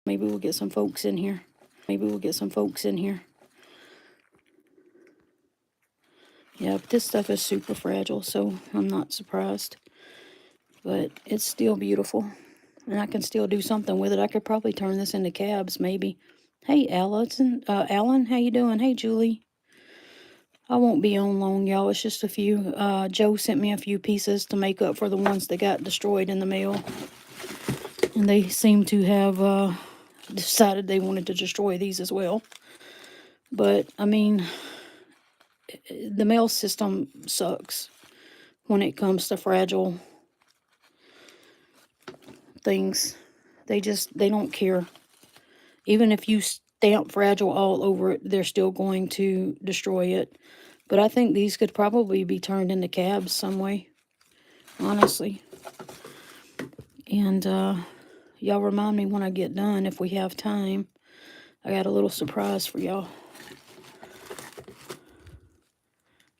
Maybe we'll get some folks in here. Maybe we'll get some folks in here. Yeah, but this stuff is super fragile, so I'm not surprised. But it's still beautiful. And I can still do something with it. I could probably turn this into cabs, maybe. Hey, Alan, how you doing? Hey, Julie. I won't be on long, y'all. It's just a few. Joe sent me a few pieces to make up for the ones that got destroyed in the mail. And they seem to have decided they wanted to destroy these as well. But, I mean, the mail system sucks when it comes to fragile things. They don't care. Even if you stamp fragile all over it, they're still going to destroy it. But I think these could probably be turned into cabs some way, honestly. And y'all remind me when I get done, if we have time. I got a little surprise for y'all.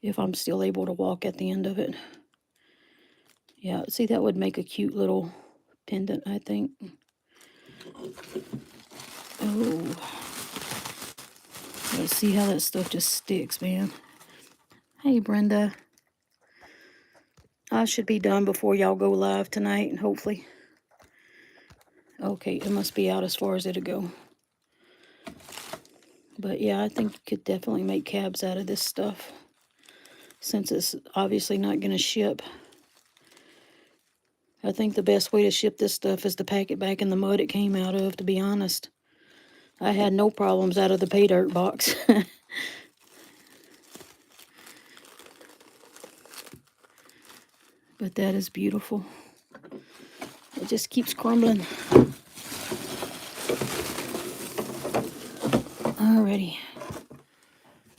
If I'm still able to walk at the end of it. Yeah, see, that would make a cute little pendant, I think. Oh. Let's see how that stuff just sticks, man. Hey, Brenda. I should be done before y'all go live tonight, hopefully. Okay, it must be out as far as it'll go. But yeah, I think you could definitely make cabs out of this stuff. Since it's obviously not going to ship. I think the best way to ship this stuff is to pack it back in the mud it came out of, to be honest. I had no problems out of the pay dirt box. But that is beautiful. It just keeps crumbling. Alrighty.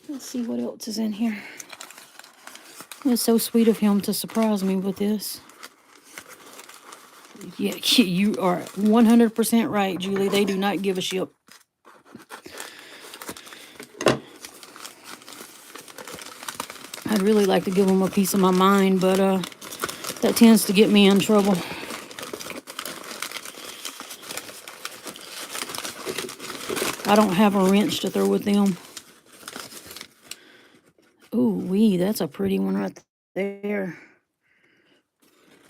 Let's see what else is in here. It's so sweet of him to surprise me with this. Yeah, you are 100% right, Julie. They do not give a shit. I'd really like to give them a piece of my mind, but that tends to get me in trouble. I don't have a wrench to throw with them. Ooh, that's a pretty one right there.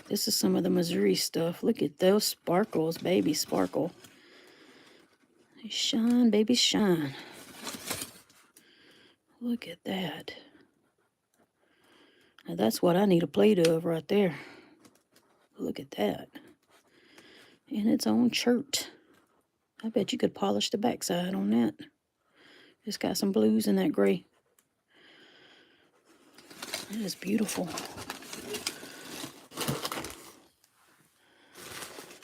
This is some of the Missouri stuff. Look at those sparkles, baby sparkle. They shine, baby, shine. Look at that. Now that's what I need a plate of right there. Look at that. And its own shirt. I bet you could polish the backside on that. It's got some blues in that gray. That is beautiful.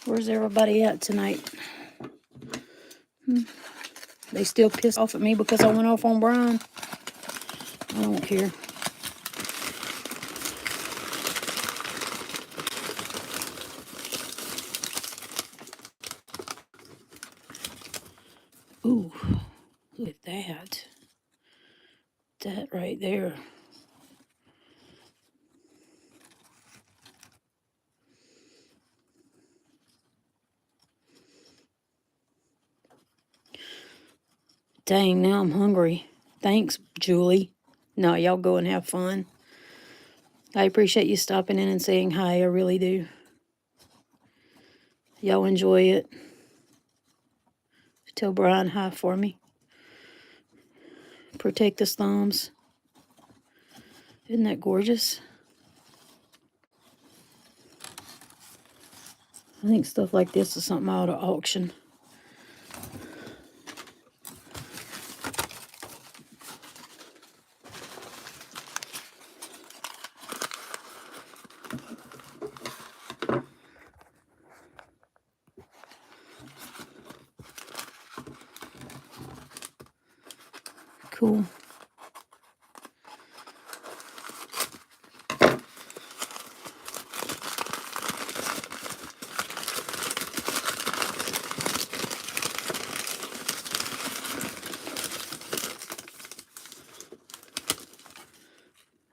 Where's everybody at tonight? They still pissed off at me because I went off on Brian. I don't care. Ooh, look at that. That right there. Dang, now I'm hungry. Thanks, Julie. No, y'all go and have fun. I appreciate you stopping in and saying hi. I really do. Y'all enjoy it. Tell Brian hi for me. Protect his thumbs. Isn't that gorgeous? I think stuff like this is something out of auction. Cool.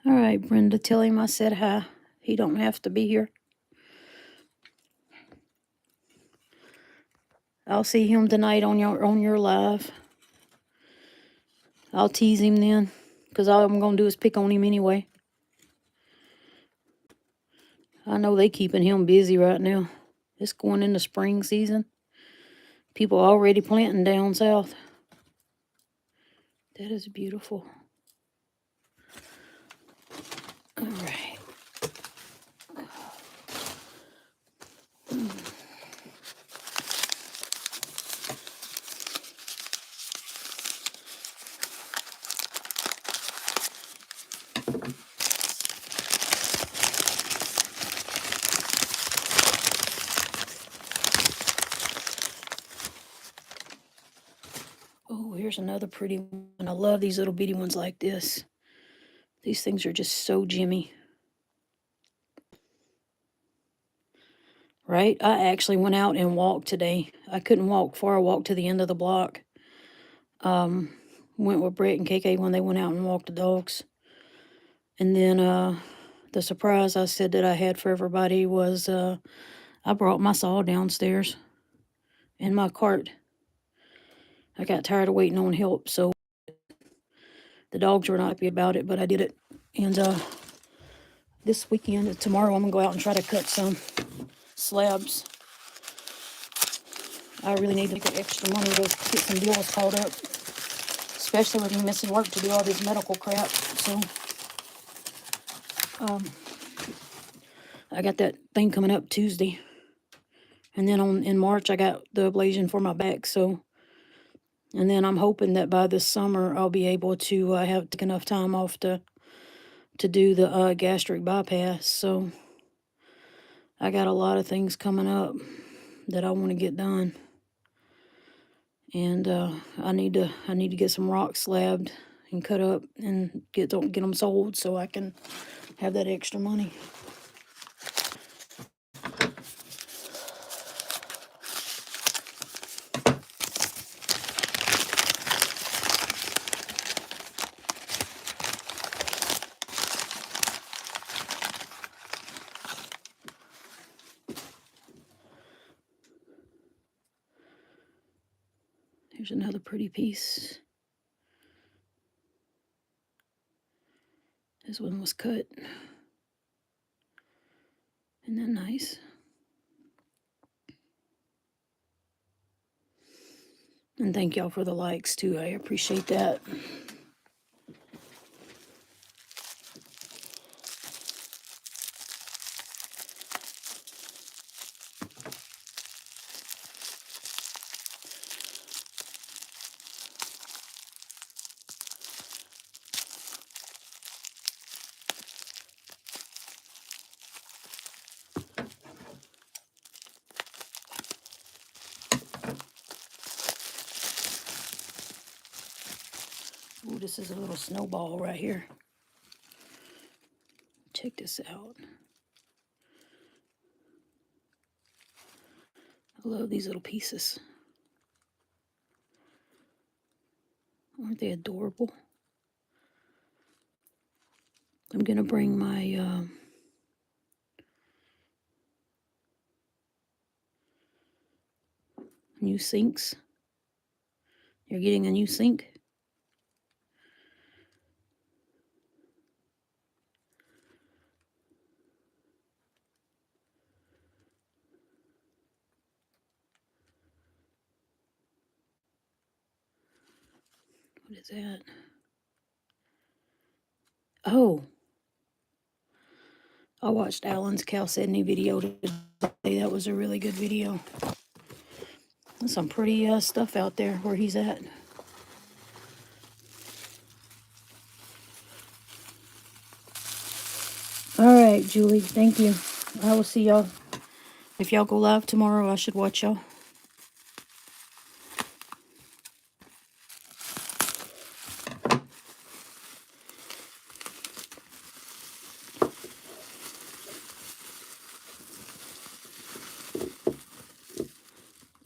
All right, Brenda, tell him I said hi. He don't have to be here. I'll see him tonight on your live. I'll tease him then, because all I'm going to do is pick on him anyway. I know they keeping him busy right now. It's going into spring season. People already planting down south. That is beautiful. All right. Oh, here's another pretty one. I love these little bitty ones like this. These things are just so Jimmy. Right? I actually went out and walked today. I couldn't walk far. I walked to the end of the block. Went with Brett and KK when they went out and walked the dogs. And then the surprise I said that I had for everybody was I brought my saw downstairs in my cart. I got tired of waiting on help, so the dogs were not happy about it, but I did it. And this weekend, tomorrow, I'm going to go out and try to cut some slabs. I really need to get extra money to get some bills caught up, especially with me missing work to do all this medical crap. So I got that thing coming up Tuesday. And then in March, I got the ablation for my back. So, and then I'm hoping that by this summer, I'll be able to have enough time off to do the gastric bypass. So I got a lot of things coming up that I want to get done. And I need to get some rocks slabbed and cut up and get them sold so I can have that extra money. Here's another pretty piece. This one was cut. Isn't that nice? And thank y'all for the likes too. I appreciate that. Ooh, this is a little snowball right here. Check this out. I love these little pieces. Aren't they adorable? I'm going to bring my new sinks. You're getting a new sink? What is that? Oh. I watched Alan's Chalcedony video today. That was a really good video. There's some pretty stuff out there where he's at. All right, Julie, thank you. I will see y'all. If y'all go live tomorrow, I should watch y'all.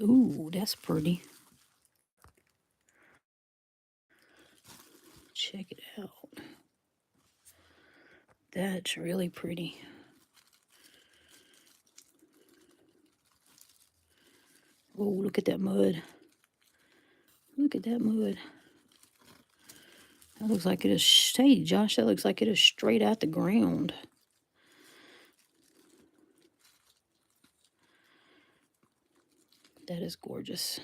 Ooh, that's pretty. Check it out. That's really pretty. Oh, look at that mud. Look at that mud. That looks like it is, hey Josh, that looks like it is straight out the ground. That is gorgeous.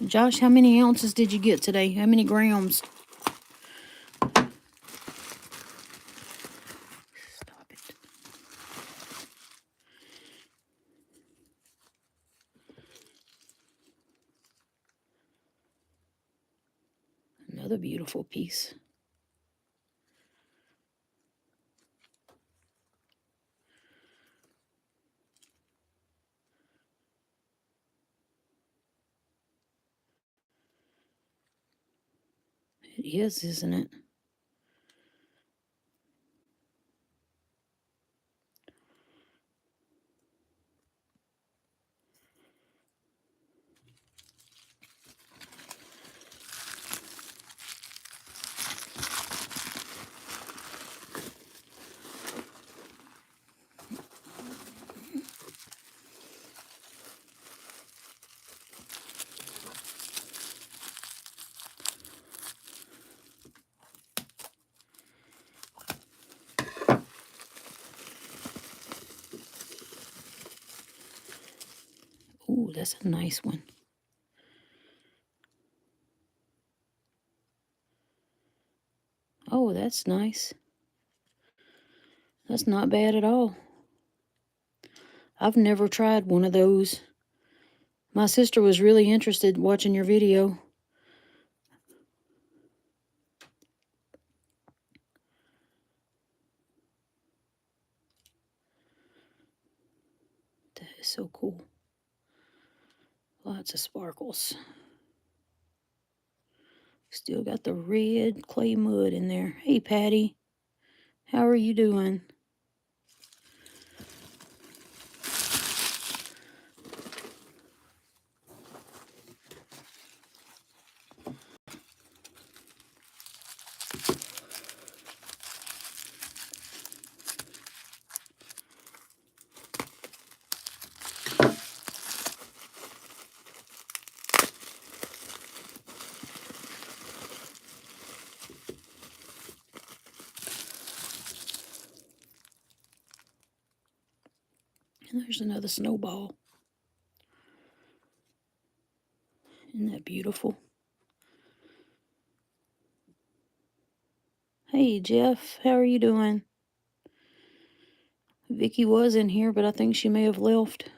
Josh, how many ounces did you get today? How many grams? Stop it. Another beautiful piece. It is, isn't it? Ooh, that's a nice one. Oh, that's nice. That's not bad at all. I've never tried one of those. My sister was really interested watching your video. That is so cool. Lots of sparkles. Still got the red clay mud in there. Hey, Patty. How are you doing? And there's another snowball. Isn't that beautiful? Hey, Jeff. How are you doing? Vicky was in here, but I think she may have left.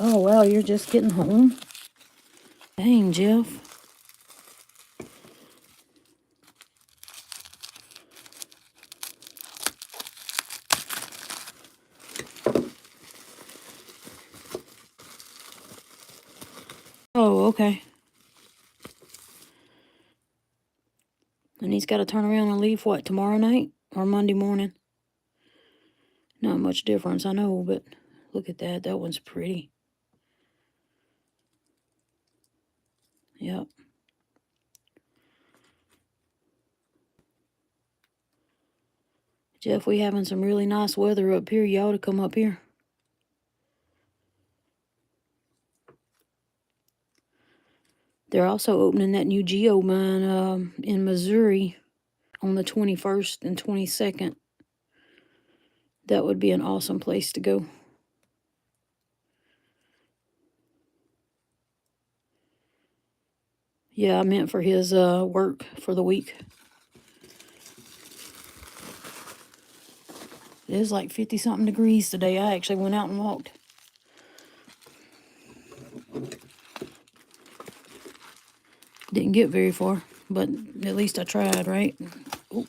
Oh, wow, you're just getting home? Dang, Jeff. Oh, okay. And he's got to turn around and leave, what, tomorrow night or Monday morning? Not much difference, I know, but look at that. That one's pretty. Yep. Jeff, we having some really nice weather up here. You ought to come up here. They're also opening that new geo mine in Missouri on the 21st and 22nd. That would be an awesome place to go. Yeah, I meant for his work for the week. It is like 50-something degrees today. I actually went out and walked. Didn't get very far, but at least I tried, right? Ooh.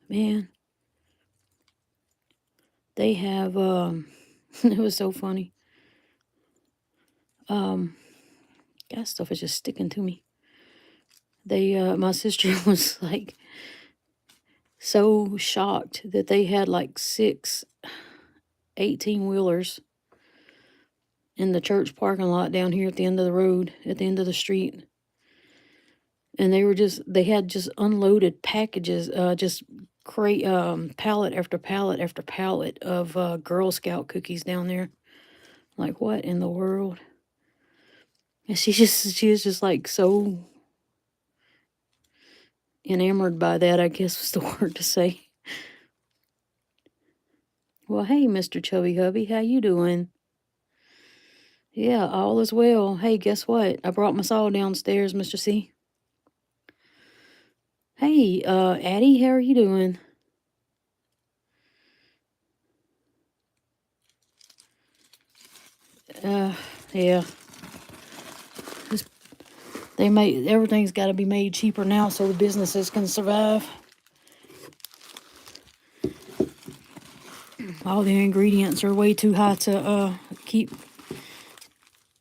Man, they have, it was so funny. That stuff is just sticking to me. My sister was like so shocked that they had like 6 18-wheelers in the church parking lot down here at the end of the road, at the end of the street. And they had just unloaded packages, just pallet after pallet after pallet of Girl Scout cookies down there. Like, what in the world? And she is just like so enamored by that, I guess was the word to say. Well, hey, Mr. Chubby Hubby, how you doing? Yeah, all is well. Hey, guess what? I brought my saw downstairs, Mr. C. Hey, Addie, how are you doing? Yeah. Everything's got to be made cheaper now so the businesses can survive. All the ingredients are way too high to keep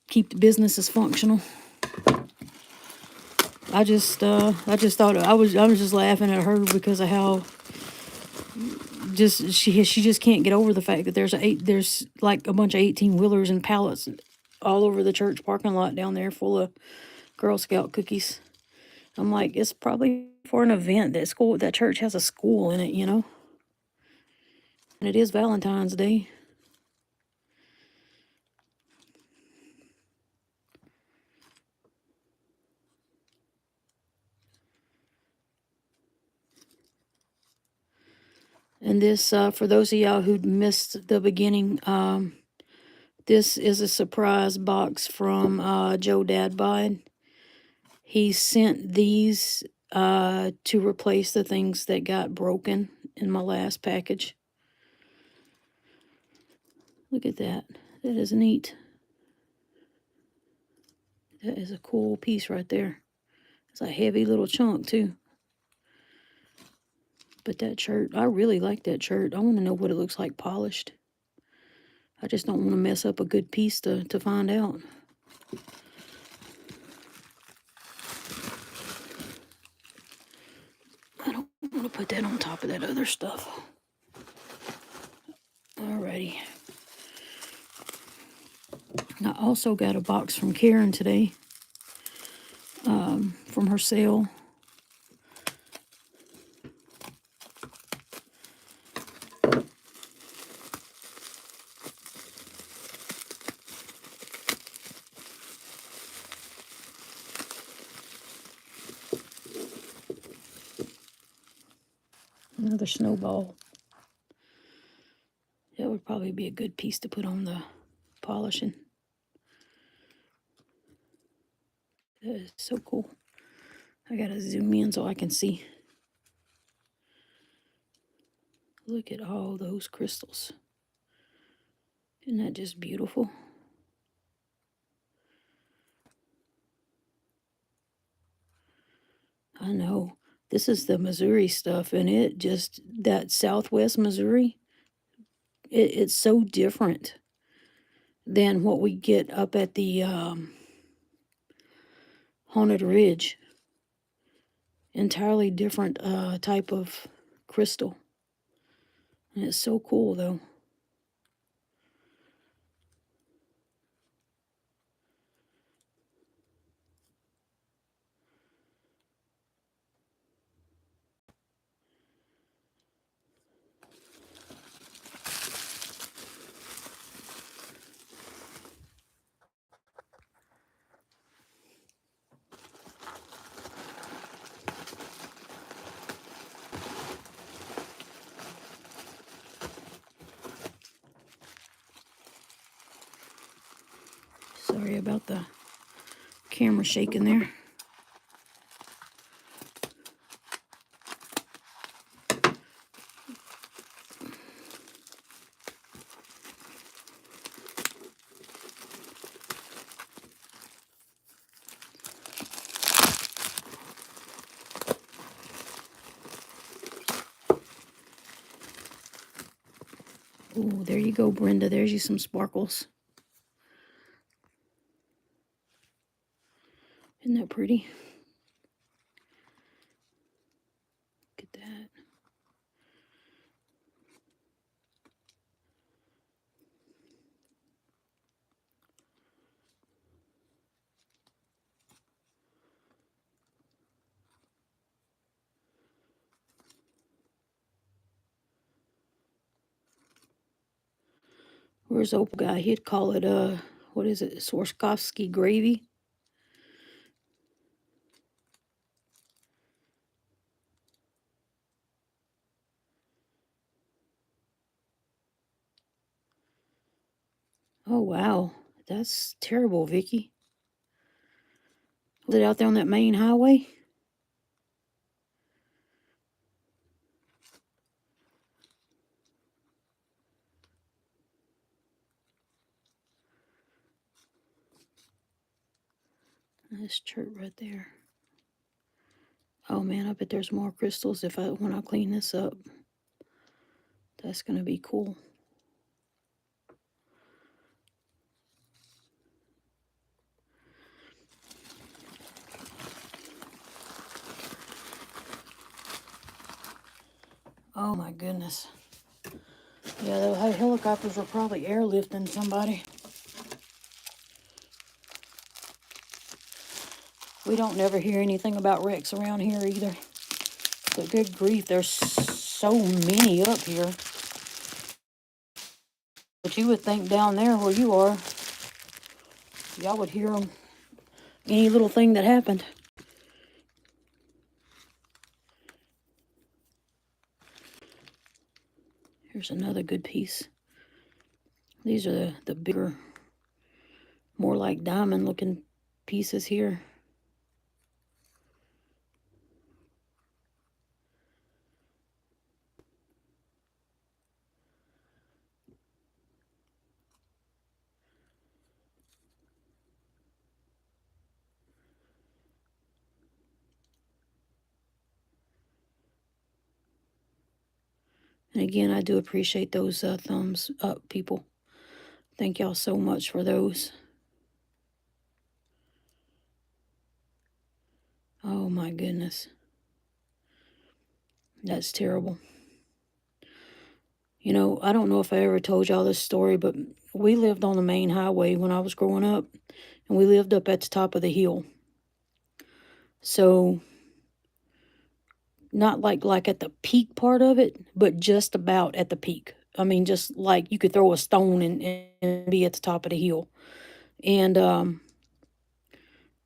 the businesses functional. I just thought I was just laughing at her because of how she just can't get over the fact that there's like a bunch of 18-wheelers and pallets all over the church parking lot down there full of Girl Scout cookies. I'm like, it's probably for an event. That church has a school in it, you know. And it is Valentine's Day. And this, for those of y'all who missed the beginning, this is a surprise box from Joe Dadbod. He sent these to replace the things that got broken in my last package. Look at that. That is neat. That is a cool piece right there. It's a heavy little chunk too. But that shirt, I really like that shirt. I want to know what it looks like polished. I just don't want to mess up a good piece to find out. I don't want to put that on top of that other stuff. Alrighty. I also got a box from Karen today, from her sale. Another snowball. That would probably be a good piece to put on the polishing. That is so cool. I gotta zoom in so I can see. Look at all those crystals. Isn't that just beautiful? I know. This is the Missouri stuff, and that Southwest Missouri, it's so different than what we get up at the Haunted Ridge. Entirely different type of crystal. And it's so cool, though. Sorry about the camera shaking there. Oh, there you go, Brenda. There's you some sparkles. Isn't that pretty? Look at that. Where's the old guy? He'd call it, what is it? Swarovski gravy. Oh, wow. That's terrible, Vicky. Was it out there on that main highway? This church right there. Oh man, I bet there's more crystals when I clean this up. That's gonna be cool. Oh my goodness. Yeah, the helicopters were probably airlifting somebody. We don't never hear anything about wrecks around here either. But good grief, there's so many up here. But you would think down there where you are, y'all would hear them. Any little thing that happened. Here's another good piece. These are the bigger, more like diamond looking pieces here. And again, I do appreciate those thumbs up, people. Thank y'all so much for those. Oh my goodness. That's terrible. You know, I don't know if I ever told y'all this story, but we lived on the main highway when I was growing up, and we lived up at the top of the hill. So, not like at the peak part of it, but just about at the peak. I mean, just like you could throw a stone and be at the top of the hill. And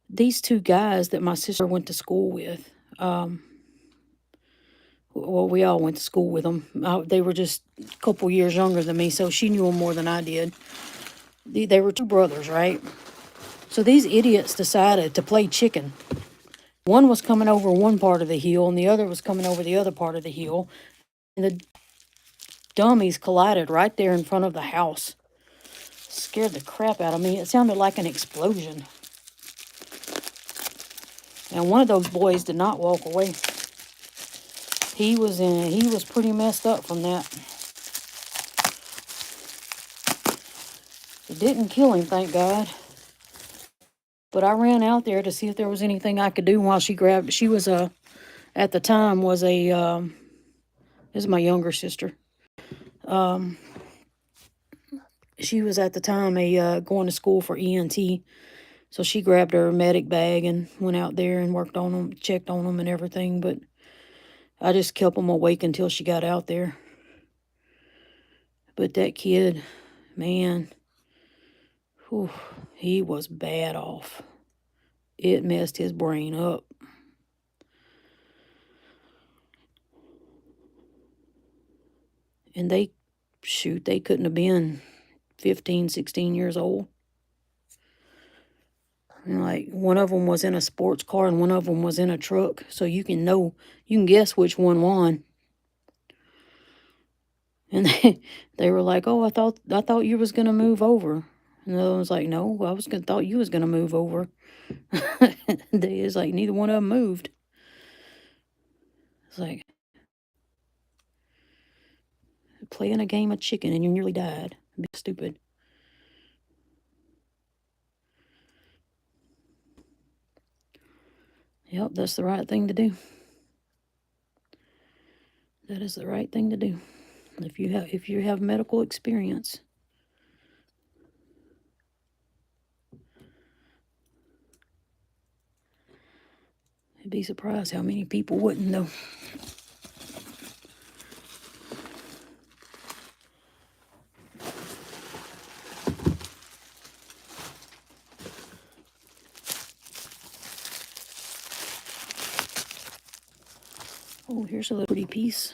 these two guys that my sister went to school with, well, we all went to school with them. They were just a couple years younger than me, so she knew them more than I did. They were two brothers, right? So these idiots decided to play chicken. One was coming over one part of the hill, and the other was coming over the other part of the hill. And the dummies collided right there in front of the house. Scared the crap out of me. It sounded like an explosion. And one of those boys did not walk away. He was pretty messed up from that. It didn't kill him, thank God. But I ran out there to see if there was anything I could do while she was at the time was this is my younger sister. She was at the time going to school for ENT. So she grabbed her medic bag and went out there and worked on them, checked on them and everything. But I just kept them awake until she got out there. But that kid, man, whew, he was bad off. It messed his brain up. And they couldn't have been 15, 16 years old. And like one of them was in a sports car and one of them was in a truck. So you can guess which one won. And they were like, "Oh, I thought you was gonna move over." And the other one was like, "No, thought you was gonna move over." They is like neither one of them moved. It's like playing a game of chicken and you nearly died. It'd be stupid. Yep, that's the right thing to do. That is the right thing to do. If you have medical experience. I'd be surprised how many people wouldn't though. Oh, here's a little pretty piece.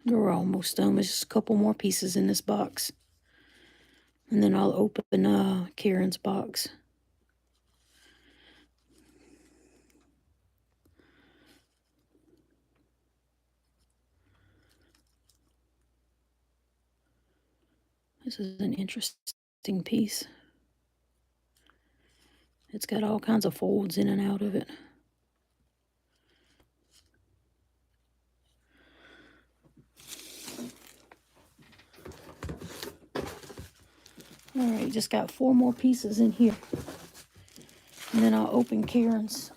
We're almost done. There's just a couple more pieces in this box. And then I'll open Karen's box. This is an interesting piece. It's got all kinds of folds in and out of it. All right, just got 4 more pieces in here. And then I'll open Karen's.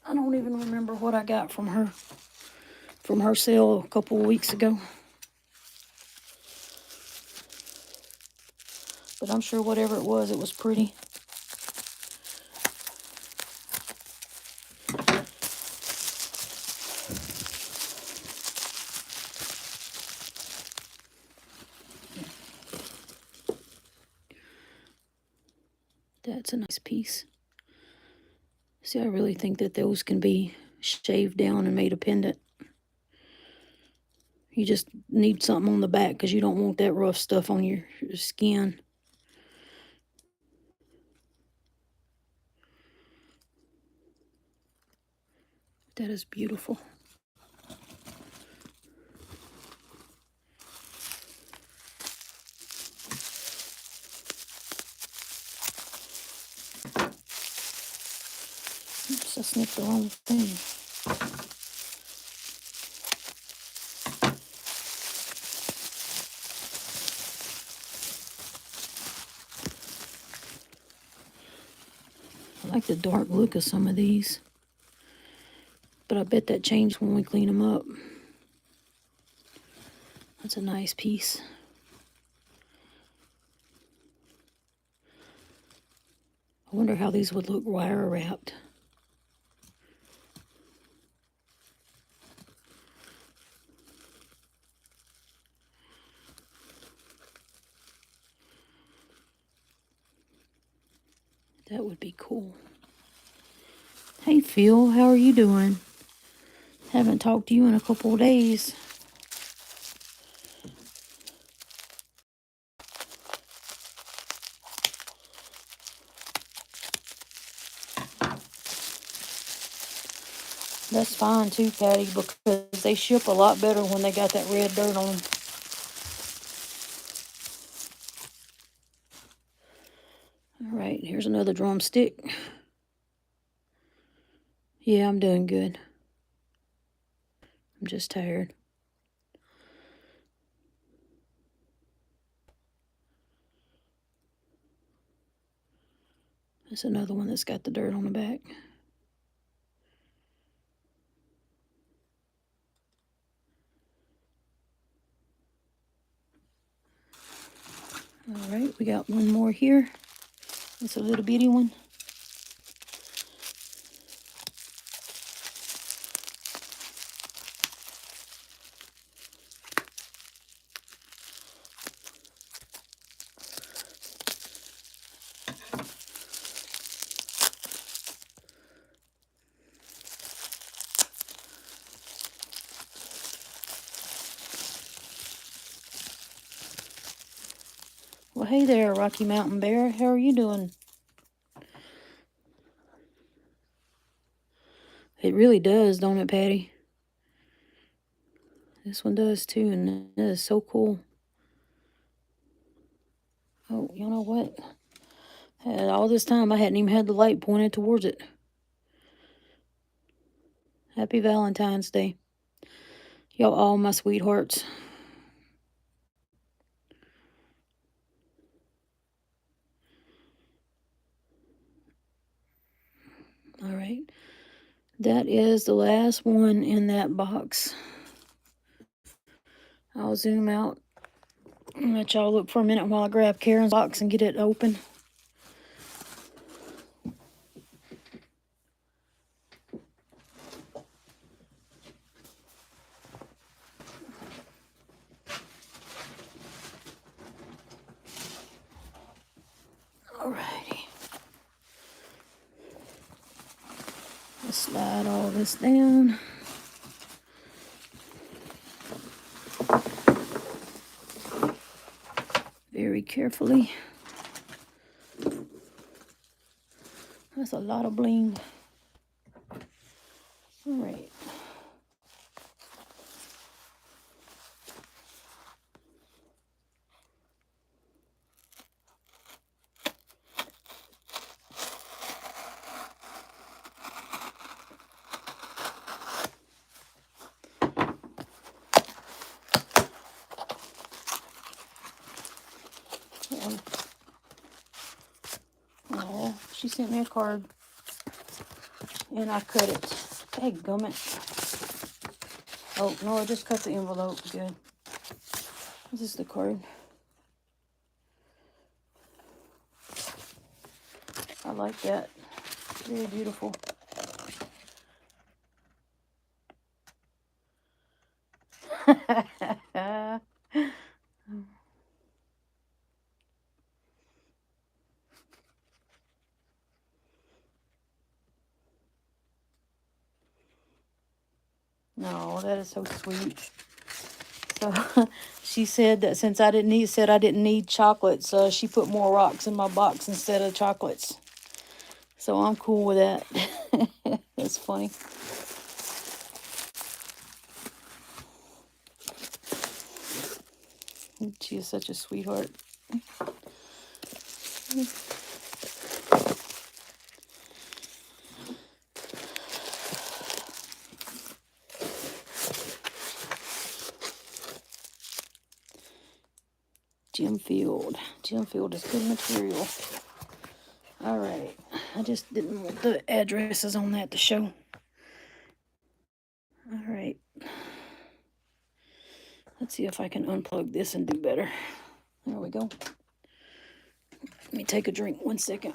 I don't even remember what I got from her sale a couple of weeks ago. But I'm sure whatever it was pretty. That's a nice piece. See, I really think that those can be shaved down and made a pendant. You just need something on the back because you don't want that rough stuff on your skin. That is beautiful. Oops, I snipped the wrong thing. I like the dark look of some of these. But I bet that changes when we clean them up. That's a nice piece. I wonder how these would look wire wrapped. That would be cool. Hey Phil, how are you doing? Haven't talked to you in a couple of days. That's fine too, Patty, because they ship a lot better when they got that red dirt on them. All right, here's another drumstick. Yeah, I'm doing good. I'm just tired. That's another one that's got the dirt on the back. All right, we got one more here. It's a little bitty one. Well, hey there, Rocky Mountain Bear. How are you doing? It really does, don't it, Patty? This one does too, and it is so cool. Oh, you know what? All this time, I hadn't even had the light pointed towards it. Happy Valentine's Day. Y'all all my sweethearts. All right. That is the last one in that box. I'll zoom out and let y'all look for a minute while I grab Karen's box and get it open. Alrighty. Let's slide all this down. Very carefully. That's a lot of bling. All right. Oh, she sent me a card. And I cut it. Dadgummit. Oh, no, I just cut the envelope. Good. This is the card. I like that. Very beautiful. No, that is so sweet. So she said that since I didn't need chocolates, she put more rocks in my box instead of chocolates. So I'm cool with that. That's funny. She is such a sweetheart. Gem Field. Gem Field is good material. All right. I just didn't want the addresses on that to show. All right. Let's see if I can unplug this and do better. There we go. Let me take a drink 1 second.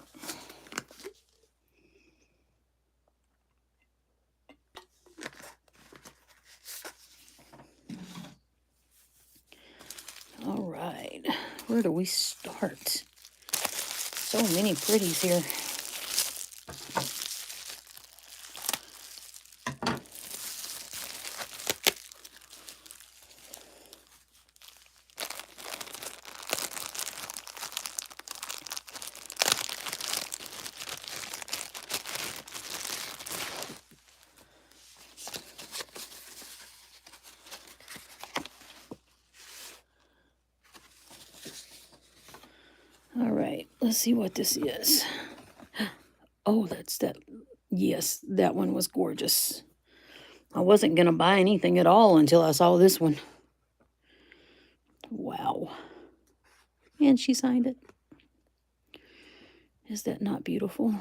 All right. Where do we start? So many pretties here. All right, let's see what this is. Oh, that's that. Yes, that one was gorgeous. I wasn't going to buy anything at all until I saw this one. Wow. And she signed it. Is that not beautiful?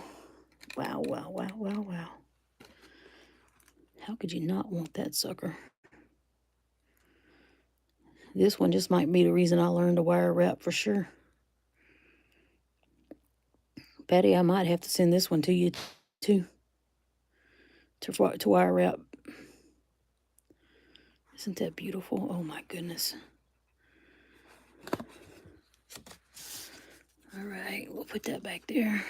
Wow, wow, wow, wow, wow. How could you not want that sucker? This one just might be the reason I learned to wire wrap for sure. Patty, I might have to send this one to you too. To wire wrap. Isn't that beautiful? Oh my goodness. All right, we'll put that back there.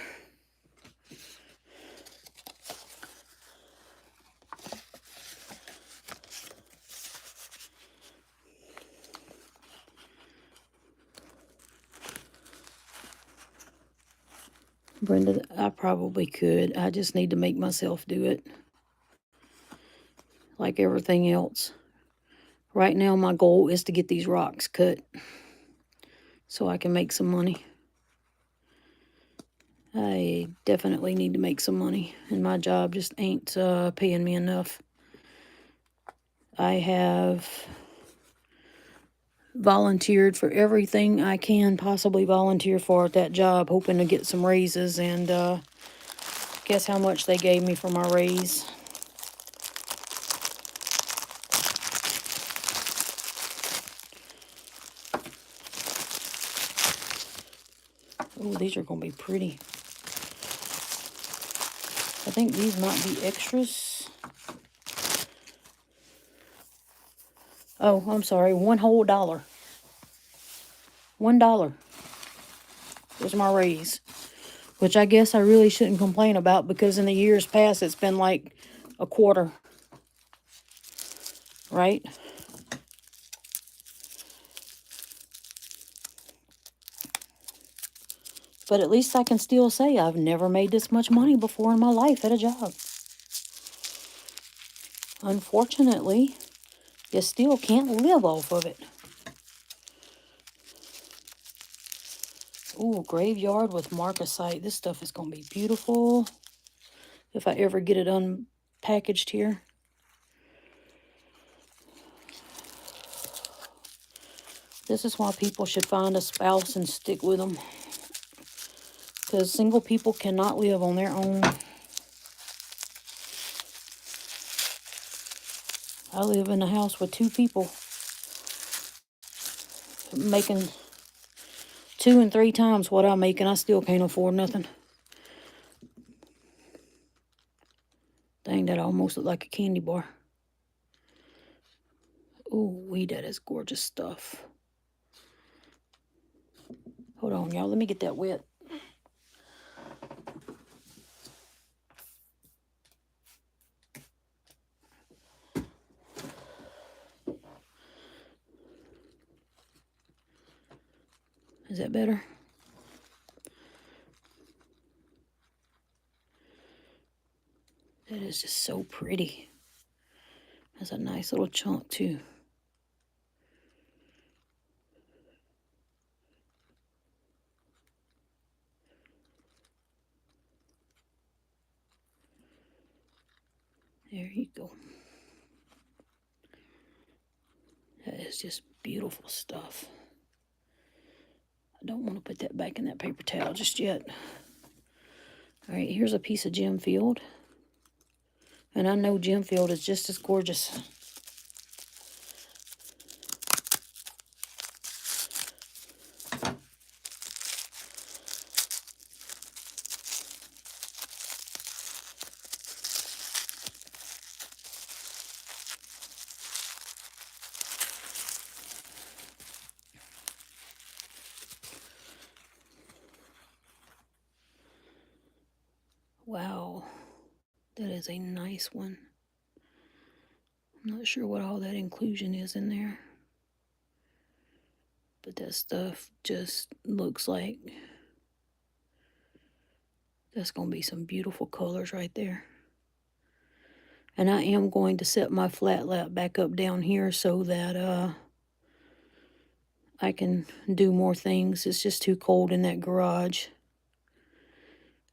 Brenda, I probably could. I just need to make myself do it. Like everything else. Right now, my goal is to get these rocks cut so I can make some money. I definitely need to make some money, and my job just ain't paying me enough. I have volunteered for everything I can possibly volunteer for at that job, hoping to get some raises, and guess how much they gave me for my raise? Oh, these are going to be pretty. I think these might be extras. Oh, I'm sorry, $1 whole. $1 was my raise, which I guess I really shouldn't complain about, because in the years past it's been like a quarter, right? But at least I can still say I've never made this much money before in my life at a job. Unfortunately, you still can't live off of it. Ooh, graveyard with marcasite. This stuff is going to be beautiful if I ever get it unpackaged here. This is why people should find a spouse and stick with them, because single people cannot live on their own. I live in a house with 2 people making 2 and 3 times what I make, and I still can't afford nothing. Dang, that almost looked like a candy bar. Ooh, that is gorgeous stuff. Hold on, y'all. Let me get that wet. Is that better? That is just so pretty. That's a nice little chunk, too. There you go. That is just beautiful stuff. I don't want to put that back in that paper towel just yet. All right, here's a piece of gem field. And I know gem field is just as gorgeous. Wow, that is a nice one. I'm not sure what all that inclusion is in there, but that stuff just looks like that's going to be some beautiful colors right there. And I am going to set my flat lap back up down here so that I can do more things. It's just too cold in that garage.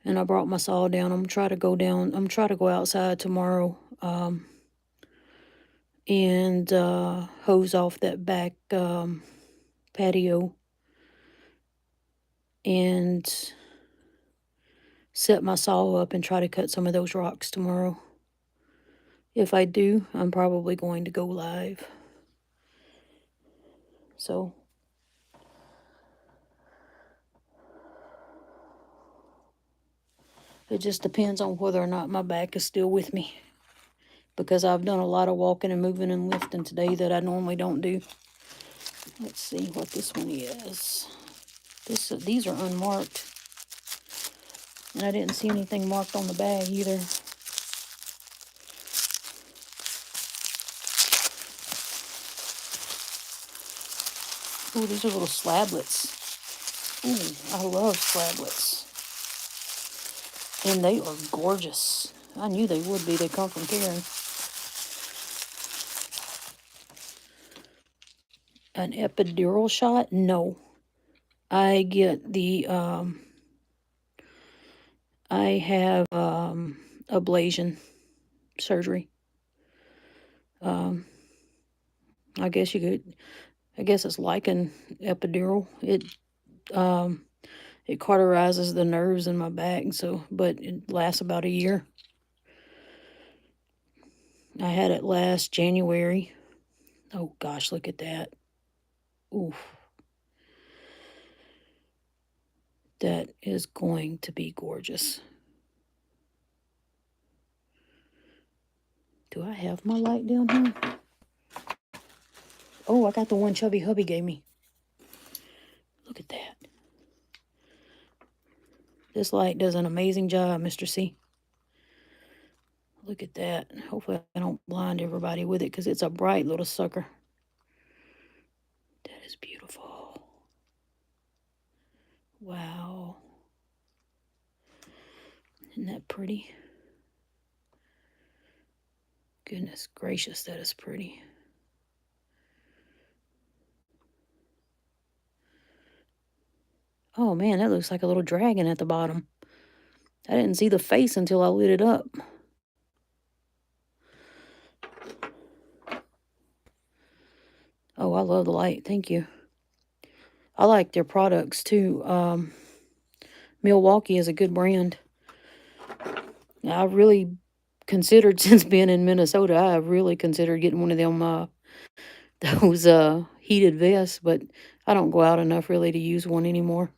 And I brought my saw down. I'm trying to go outside tomorrow and hose off that back patio and set my saw up and try to cut some of those rocks tomorrow. If I do, I'm probably going to go live. So it just depends on whether or not my back is still with me, because I've done a lot of walking and moving and lifting today that I normally don't do. Let's see what this one is. These are unmarked. And I didn't see anything marked on the bag either. Ooh, these are little slablets. Ooh, I love slablets. And they are gorgeous. I knew they would be. They come from Karen. An epidural shot? No. I get the, I have ablation surgery. I guess you could, I guess it's like an epidural. It cauterizes the nerves in my back, but it lasts about a year. I had it last January. Oh gosh, look at that. Oof. That is going to be gorgeous. Do I have my light down here? Oh, I got the one Chubby Hubby gave me. Look at that. This light does an amazing job, Mr. C. Look at that. Hopefully I don't blind everybody with it because it's a bright little sucker. That is beautiful. Wow. Isn't that pretty? Goodness gracious, that is pretty. Oh man, that looks like a little dragon at the bottom. I didn't see the face until I lit it up. Oh, I love the light. Thank you. I like their products too. Milwaukee is a good brand. I really considered, since being in Minnesota, I really considered getting one of them those heated vests, but I don't go out enough really to use one anymore.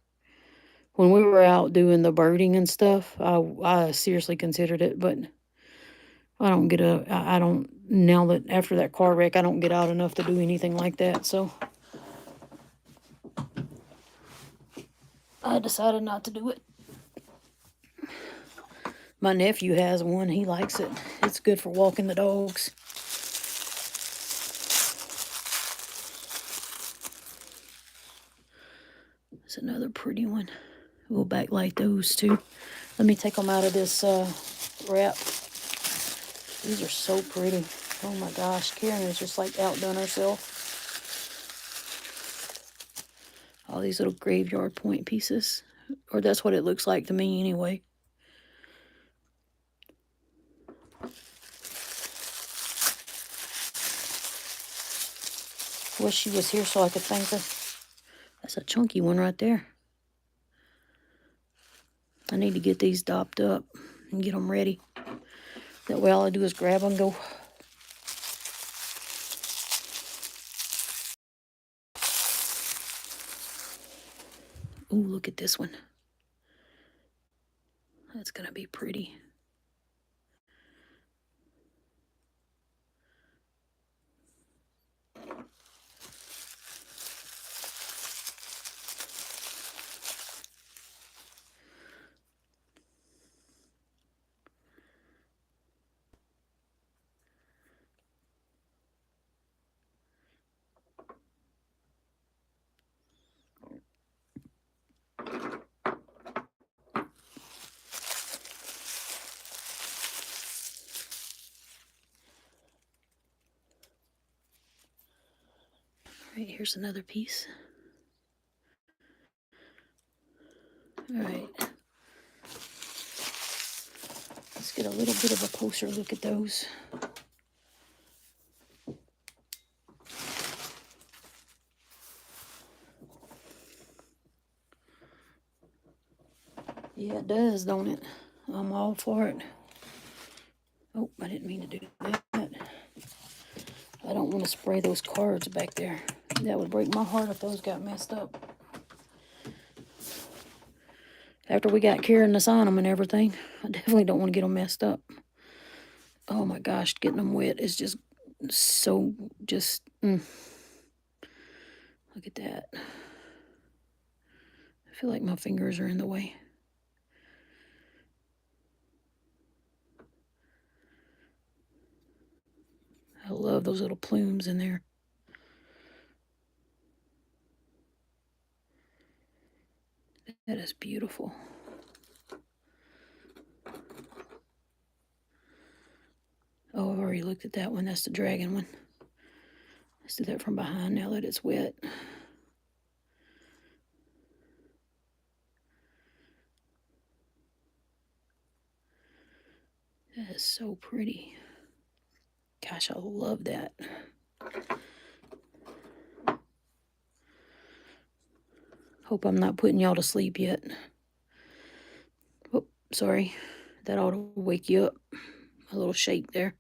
When we were out doing the birding and stuff, I seriously considered it, but I don't, now that after that car wreck, I don't get out enough to do anything like that, so I decided not to do it. My nephew has one. He likes it. It's good for walking the dogs. It's another pretty one. We'll backlight those too. Let me take them out of this wrap. These are so pretty. Oh my gosh, Karen is just like outdone herself. All these little graveyard point pieces. Or that's what it looks like to me anyway. Wish she was here so I could thank her. That's a chunky one right there. I need to get these dopped up and get them ready. That way all I do is grab and go. Ooh, look at this one. That's gonna be pretty. Alright, here's another piece. Alright. Let's get a little bit of a closer look at those. Yeah, it does, don't it? I'm all for it. Oh, I didn't mean to do that. I don't want to spray those cards back there. That would break my heart if those got messed up. After we got Karen to sign them and everything, I definitely don't want to get them messed up. Oh my gosh, getting them wet is just so Look at that. I feel like my fingers are in the way. I love those little plumes in there. That is beautiful. Oh, I've already looked at that one. That's the dragon one. Let's do that from behind now that it's wet. That is so pretty. Gosh, I love that. Hope I'm not putting y'all to sleep yet. Oh, sorry. That ought to wake you up. A little shake there.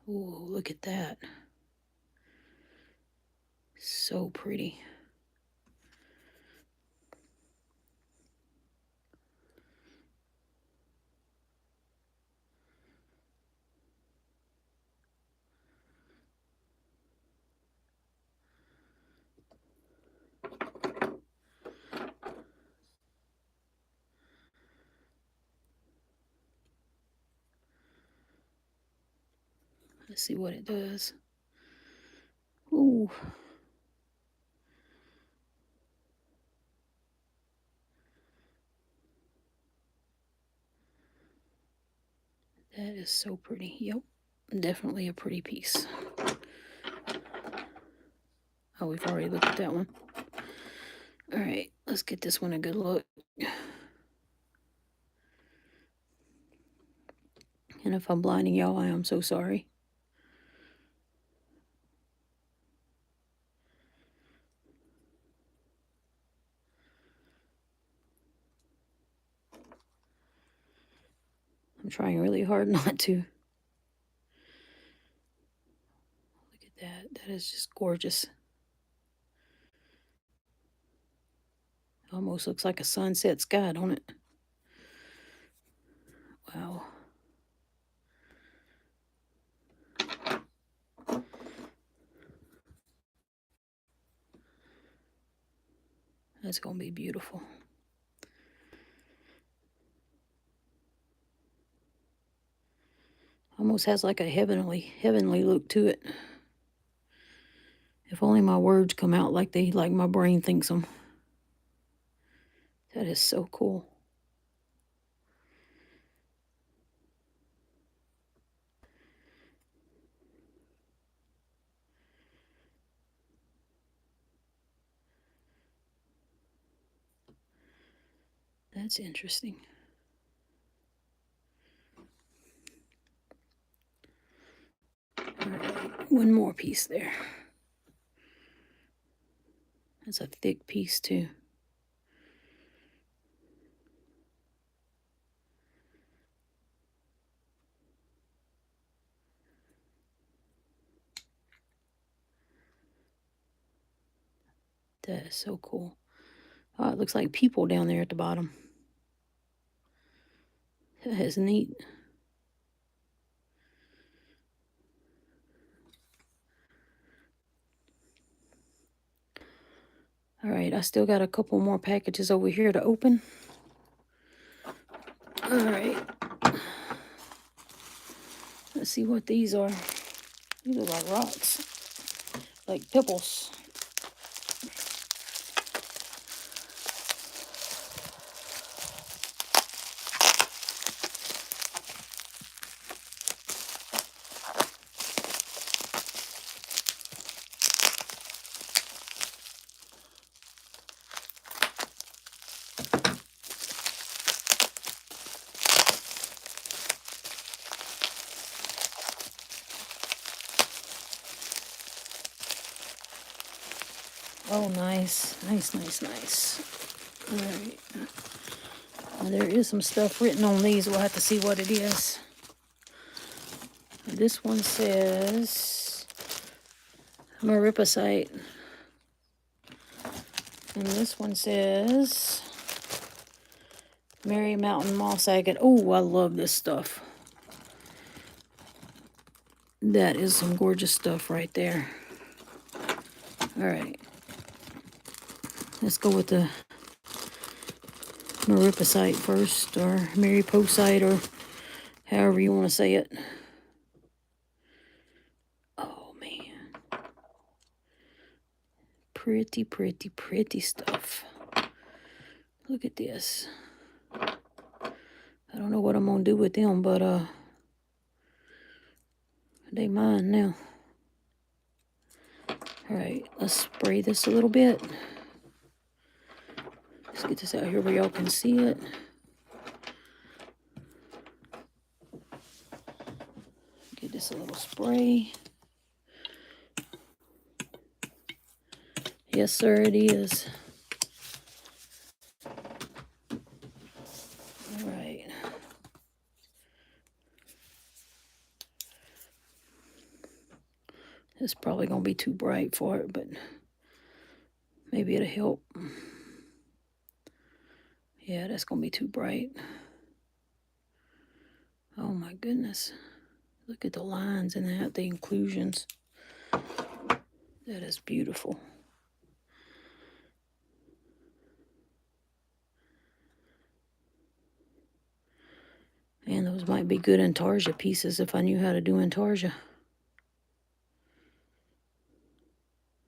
Oh, look at that. So pretty. Let's see what it does. Ooh. That is so pretty. Yep. Definitely a pretty piece. Oh, we've already looked at that one. All right, let's get this one a good look. And if I'm blinding y'all, I am so sorry. I'm trying really hard not to. Look at that. That is just gorgeous. Almost looks like a sunset sky, don't it? Wow. That's going to be beautiful. Almost has like a heavenly look to it. If only my words come out like my brain thinks them. That is so cool. That's interesting. All right, one more piece there. That's a thick piece too. That is so cool. Oh, it looks like people down there at the bottom. That is neat. All right, I still got a couple more packages over here to open. All right. Let's see what these are. These are like rocks, like pebbles. Oh, nice. Nice. All right. Now, there is some stuff written on these. We'll have to see what it is. This one says Maripasite. And this one says Mary Mountain Moss Agate. Oh, I love this stuff. That is some gorgeous stuff right there. All right. Let's go with the Maripasite first, or Mariposite, or however you want to say it. Oh, man. Pretty stuff. Look at this. I don't know what I'm going to do with them, but they mine now. All right, let's spray this a little bit. Let's get this out here where y'all can see it. this a little spray. Yes, sir, it is. All right. It's probably going to be too bright for it, but maybe it'll help. Yeah, that's going to be too bright. Oh my goodness. Look at the lines in that, the inclusions. That is beautiful. And those might be good intarsia pieces if I knew how to do intarsia.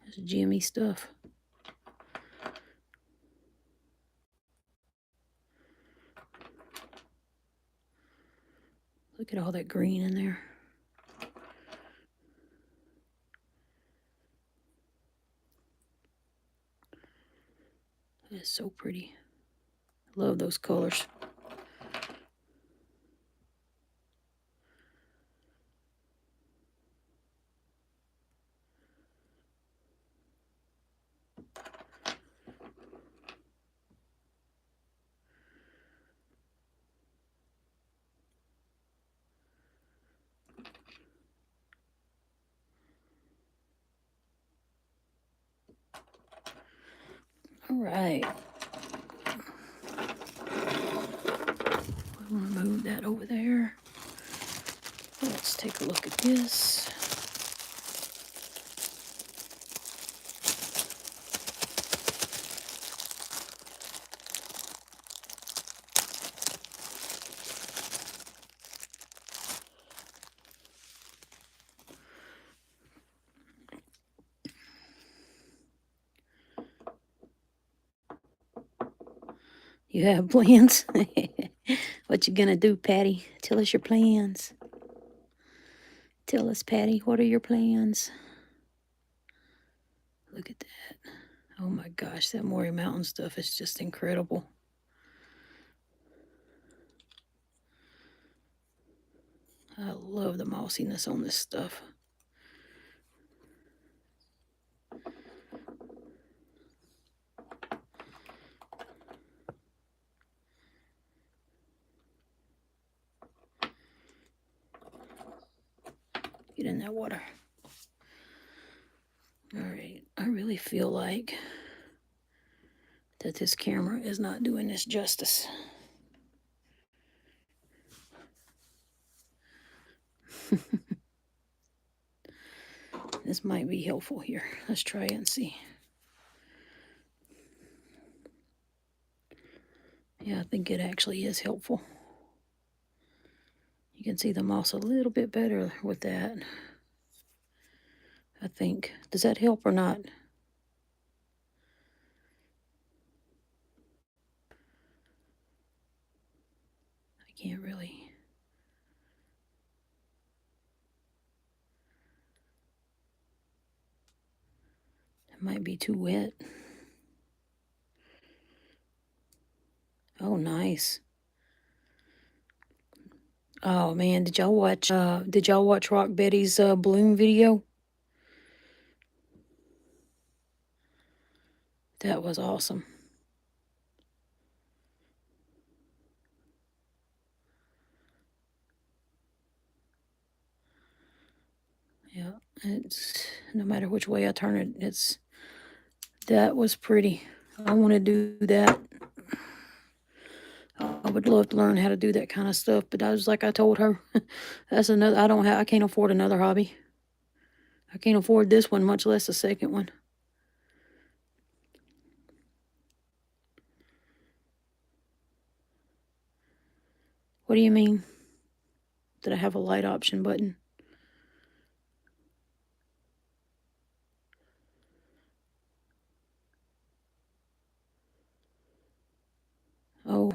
That's Jimmy stuff. Look at all that green in there. It's so pretty. Love those colors. All right. We'll move that over there. Let's take a look at this. You have plans? What you gonna do, Patty? Tell us your plans. Tell us, Patty, what are your plans? Look at that. Oh my gosh, that Maury Mountain stuff is just incredible. I love the mossiness on this stuff. Get in that water. All right, I really feel like that this camera is not doing this justice. This might be helpful here. Let's try it and see. Yeah, I think it actually is helpful. You can see the moss a little bit better with that, I think. Does that help or not? I can't really. It might be too wet. Oh, nice. Oh man, did y'all watch Rock Betty's balloon video? That was awesome. Yeah, it's no matter which way I turn it, that was pretty. I want to do that. I would love to learn how to do that kind of stuff, but I told her, that's another, I can't afford another hobby. I can't afford this one, much less a second one. What do you mean? Did I have a light option button? Oh.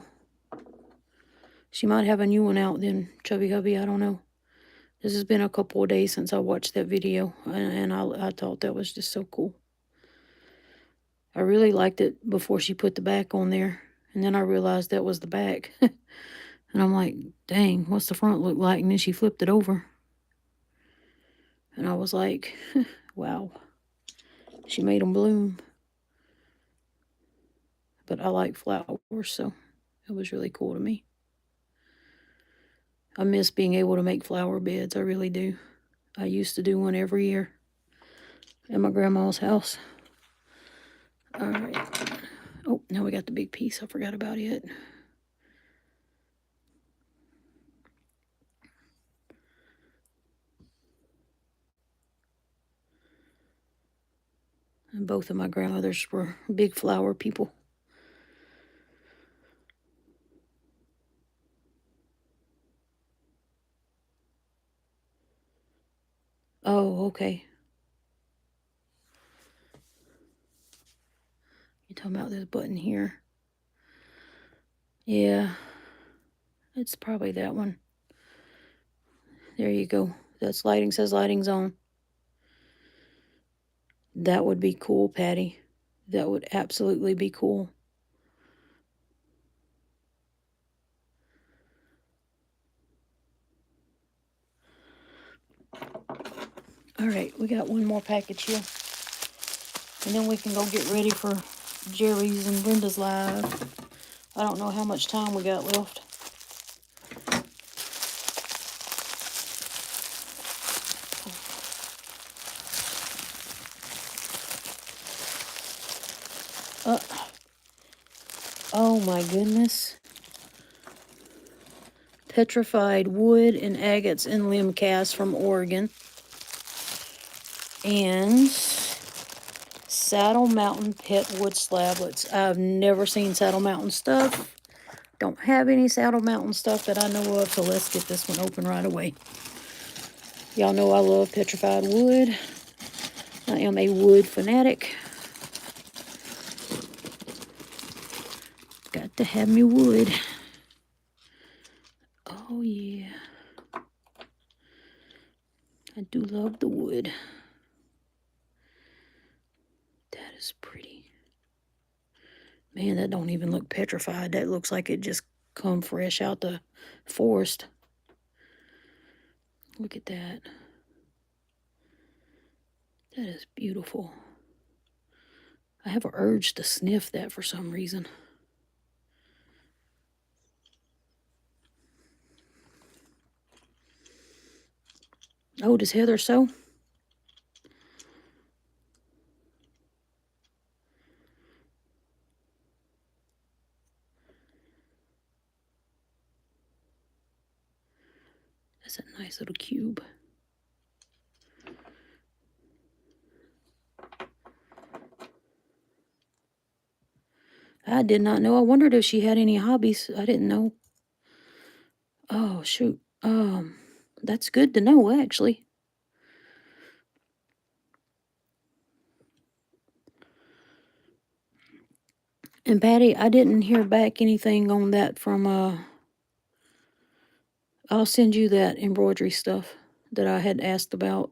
She might have a new one out then, Chubby Hubby, I don't know. This has been a couple of days since I watched that video, and I thought that was just so cool. I really liked it before she put the back on there, and then I realized that was the back. And I'm like, dang, what's the front look like? And then she flipped it over. And I was like, wow, she made them bloom. But I like flowers, so it was really cool to me. I miss being able to make flower beds. I really do. I used to do one every year at my grandma's house. All right. Oh, now we got the big piece. I forgot about it. And both of my grandmothers were big flower people. Oh, okay. You're talking about this button here. Yeah, it's probably that one. There you go. That's lighting, says lighting's on. That would be cool, Patty. That would absolutely be cool. All right, we got one more package here. And then we can go get ready for Jerry's and Brenda's live. I don't know how much time we got left. Oh my goodness. Petrified wood and agates and limb cast from Oregon. And Saddle Mountain pet wood slablets. I've never seen Saddle Mountain stuff. Don't have any Saddle Mountain stuff that I know of, so let's get this one open right away. Y'all know I love petrified wood. I am a wood fanatic. Got to have me wood. Oh yeah. I do love the wood. That is pretty. Man, that don't even look petrified. That looks like it just come fresh out the forest. Look at that. That is beautiful. I have an urge to sniff that for some reason. Oh, does Heather sew? That's a nice little cube. I did not know. I wondered if she had any hobbies. I didn't know. Oh, shoot. That's good to know, actually. And Patty, I didn't hear back anything on that from, I'll send you that embroidery stuff that I had asked about.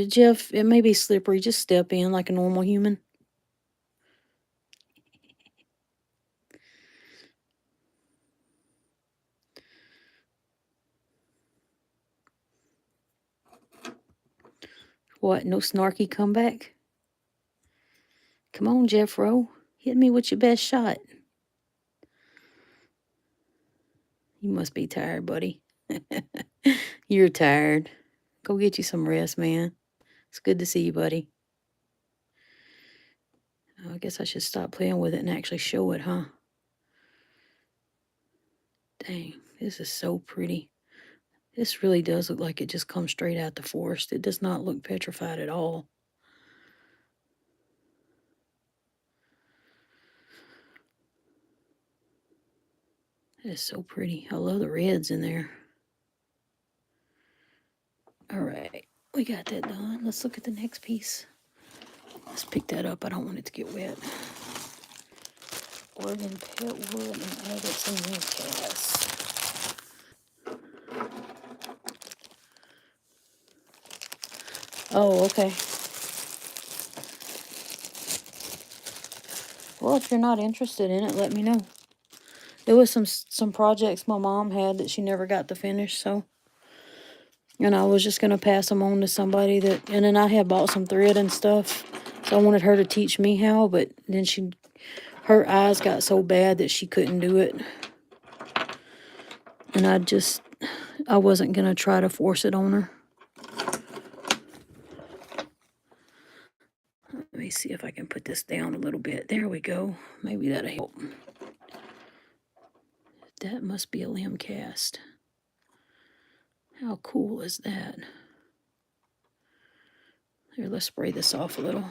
Jeff, it may be slippery. Just step in like a normal human. What, no snarky comeback? Come on, Jeffro. Hit me with your best shot. You must be tired, buddy. You're tired. Go get you some rest, man. It's good to see you, buddy. I guess I should stop playing with it and actually show it, huh? Dang, this is so pretty. This really does look like it just comes straight out the forest. It does not look petrified at all. It is so pretty. I love the reds in there. All right, we got that done. Let's look at the next piece. Let's pick that up. I don't want it to get wet. Oregon pet wood and agates and limb cast. Oh, okay. Well, if you're not interested in it, let me know. There was some projects my mom had that she never got to finish, so. And I was just going to pass them on to somebody that, and then I had bought some thread and stuff. So I wanted her to teach me how, but then her eyes got so bad that she couldn't do it. And I wasn't going to try to force it on her. Let me see if I can put this down a little bit. There we go. Maybe that'll help. That must be a limb cast. How cool is that? Here, let's spray this off a little.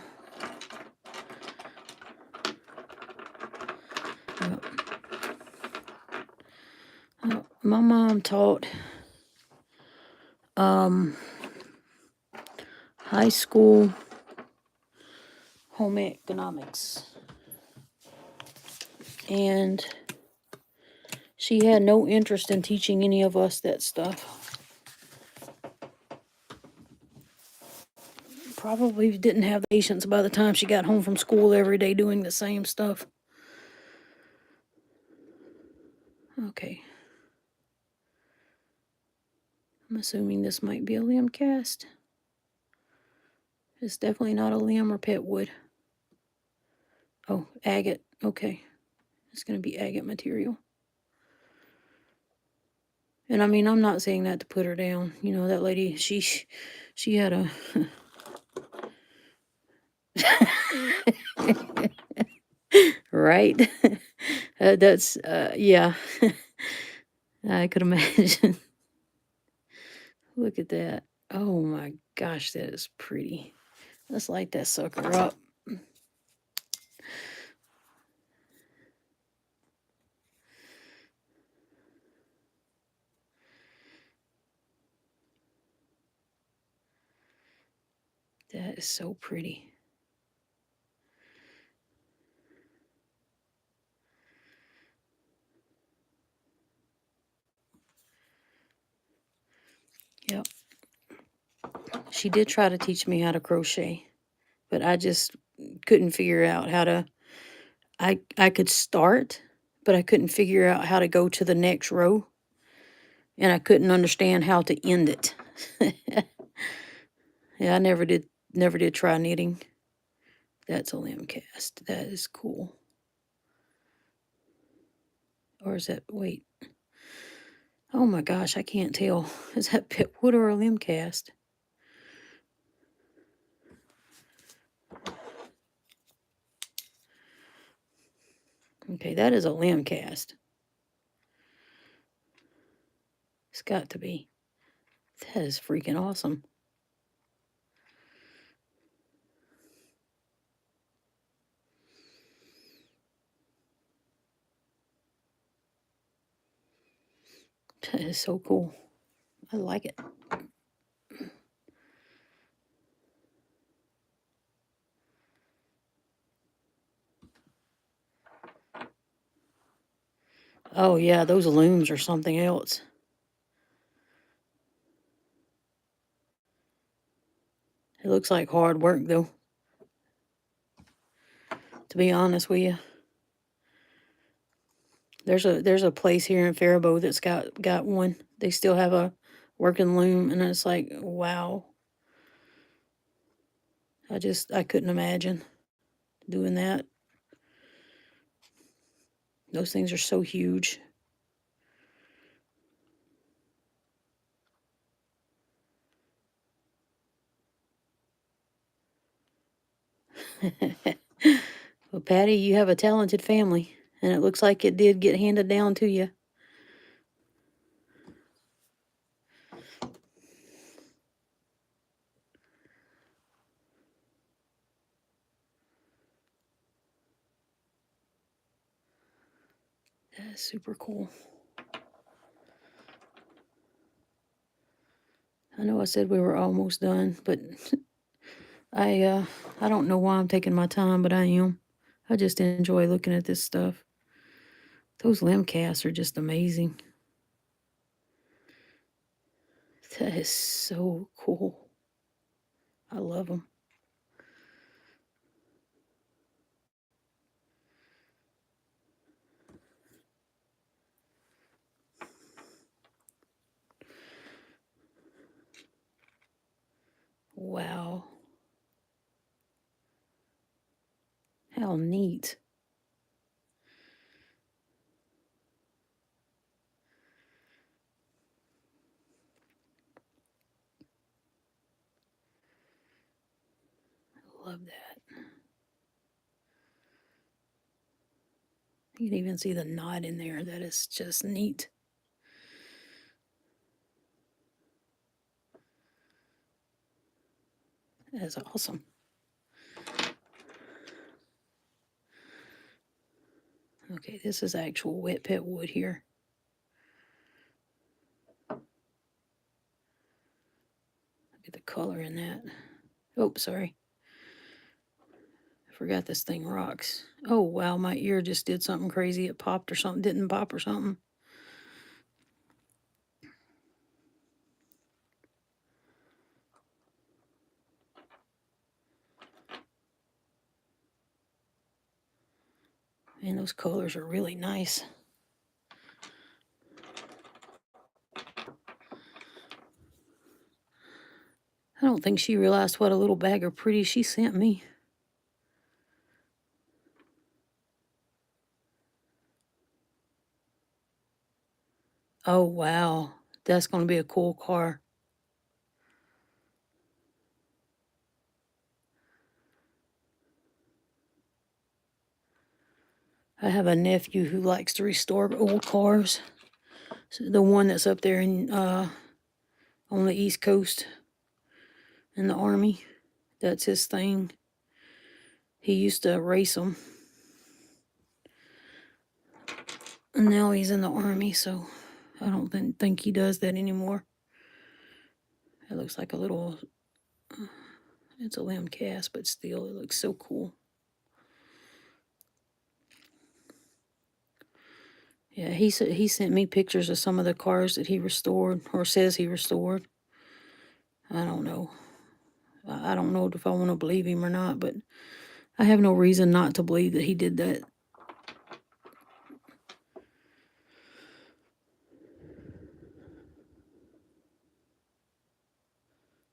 My mom taught high school home economics. And she had no interest in teaching any of us that stuff. Probably didn't have the patience by the time she got home from school every day doing the same stuff. Okay. I'm assuming this might be a limb cast. It's definitely not a limb or pet wood. Oh, agate. Okay. It's going to be agate material. And I mean, I'm not saying that to put her down. You know, that lady, she had a... right? That's, yeah. I could imagine. Look at that. Oh my gosh, that is pretty. Let's light that sucker up. That is so pretty. Yep. She did try to teach me how to crochet, but I just couldn't figure out how to. I could start, but I couldn't figure out how to go to the next row, and I couldn't understand how to end it. Yeah, I never did try knitting. That's a limb cast. That is cool. Or is that, wait. Oh my gosh, I can't tell. Is that pet wood or a limb cast? Okay, that is a limb cast. It's got to be. That is freaking awesome. That is so cool. I like it. Oh yeah, those looms are something else. It looks like hard work though. To be honest with you. There's a place here in Faribault that's got one. They still have a working loom, and it's like, wow. I couldn't imagine doing that. Those things are so huge. Well, Patty, you have a talented family, and it looks like it did get handed down to you. That's super cool. I know I said we were almost done, but I don't know why I'm taking my time, but I am. I just enjoy looking at this stuff. Those limb casts are just amazing. That is so cool. I love them. How neat. Love that. You can even see the knot in there. That is just neat. That's awesome. Okay, this is actual wet pet wood here. Look at the color in that. Oh, sorry. I forgot this thing rocks. Oh, wow, my ear just did something crazy. It popped or something. Didn't pop or something. And those colors are really nice. I don't think she realized what a little bag of pretty she sent me. Oh, wow. That's going to be a cool car. I have a nephew who likes to restore old cars. So the one that's up there in on the East Coast in the Army, that's his thing. He used to race them. And now he's in the Army, so I don't think he does that anymore. It looks like a little, it's a limb cast, but still, it looks so cool. Yeah, he sent me pictures of some of the cars that he restored, or says he restored. I don't know. I don't know if I want to believe him or not, but I have no reason not to believe that he did that.